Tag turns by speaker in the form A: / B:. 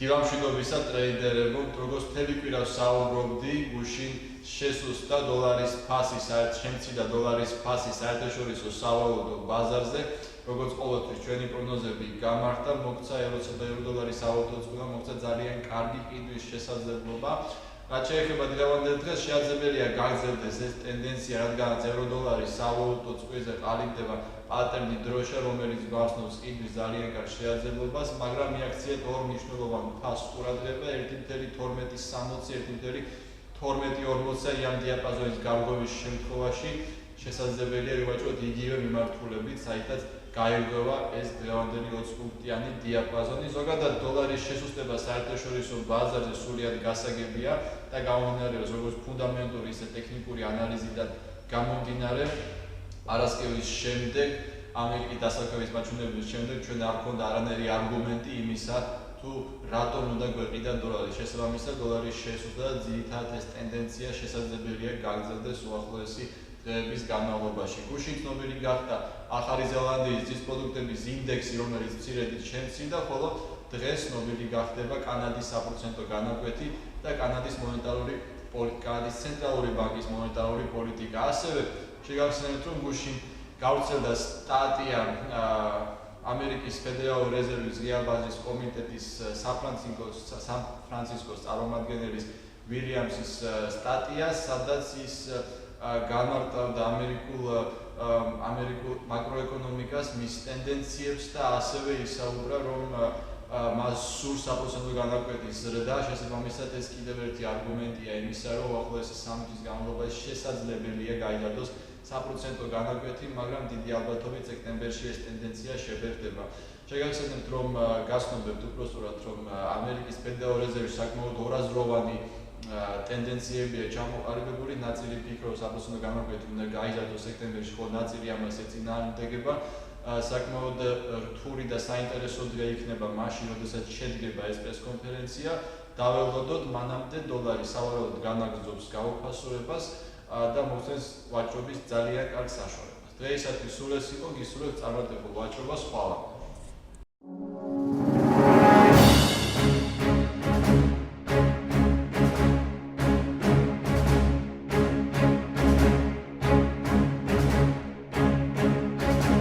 A: დილამშვიდობისა ტრეიდერებო, როგორც მთელი კვირა ვსაუბრობდი, გუშინ შესუსტდა დოლარის ფასი, შემცირდა დოლარის ფასი საერთაშორისო სავალუტო ბაზარზე, როგორც ყოველთვის ჩვენი პროგნოზები გამართა, მოგვცა ევროსა და ევროდოლარის სავალუტო წყვილა, მოგვცა ძალიან კარგი ყიდვის შესაძლებლობა. რაც შეეხება დღევანდელ დღეს, შეაძლებელია გაგრძელდეს ეს ტენდენცია, რადგანაც ევროდოლარის სავალუტო წყვილზე ყალიბდება პატერნი დროშა, რომელიც გვახსნობს ყიდვის ძალიან კარგ შეაძლებლობას, მაგრამ მიაქციეთ ორ მნიშვნელოვან ფასს ყურადღება, 1.1260, 1.1240 ამ დიაპაზონის გარღვევის შემთხვევაში შესაძლებელია ვივაჭროთ იგივე მიმართულებით, საიდანაც გაირღვევა ეს დღევანდელი 20 პუნქტიანი დიაპაზონი. ზოგადად დოლარის შესუსტება საერთაშორისო ბაზარზე სრულად გასაგებია და გამომდინარეობს როგორც ფუნდამენტური, ისე ტექნიკური ანალიზიდან გამომდინარე. პარასკევის შემდეგ, ამერიკის დასაქმების მაჩვენებლების შემდეგ ჩვენ არ გვქონდა არანაირი არგუმენტი იმისა, თუ რატომ უნდა გვეყიდა დოლარი. შესაბამისად, დოლარის შესუსტება და ძირითადად ეს ტენდენცია შესაძლებელია გაგრძელდეს უახლოესი დღეების განმავლობაში. გუშინ ცნობილი გახდა ახალი ზელანდიის ძის პროდუქტების ინდექსი, რომელიც მცირედით შემცირდა, ხოლო დღეს ცნობილი გახდება კანადის საპროცენტო განაკვეთი და კანადის ცენტრალური ბანკის მონეტარული პოლიტიკა. ასევე შეგახსენებთ, რომ გუშინ გავრცელდა სტატია ამერიკის ფედერალური რეზერვის ღია ბაზრის კომიტეტის სან-ფრანცისკოს წარმომადგენლის ვილიამსის სტატია, სადაც ის განმარტავდა ამერიკულ მაკროეკონომიკას, მის ტენდენციებს და ასევე ისაუბრა, რომ მას სურს საპროცენტო განაკვეთის ზრდა. შესაბამისად, ეს კიდევ ერთი არგუმენტია იმისა, რომ უახლოესი 3 თვის განმავლობაში შესაძლებელია გაიზარდოს საპროცენტო განაკვეთი, მაგრამ დიდი ალბათობით სექტემბერში ეს ტენდენცია შებერდება. შეგახსენებთ, რომ გასნობებთ უпростоრად, რომ ამერიკის ფედერალური რეზერვის საკმაოდ ორაზროვანი ტენდენციებია ჩამოყალიბებული, ნაწილი ფიქრობს საპროცენტო განაკვეთი უნდა გაიზარდოს სექტემბერში, ხოლო ნაწილი ამას ეწინააღმდეგება. საკმაოდ რთული და საინტერესო დღე იქნება მაშინ, როდესაც შედგება ეს პრესკონფერენცია. დაველოდოთ, მანამდე დოლარი სავარაუდოდ განაგრძობს გაუფასურებას და მოხდეს ვაჭრობის ძალიან კარგ საშუალებას. დღეისათვის სულ ეს იყო, გისურვებთ წარმატებულ ვაჭრობას, ხვალ.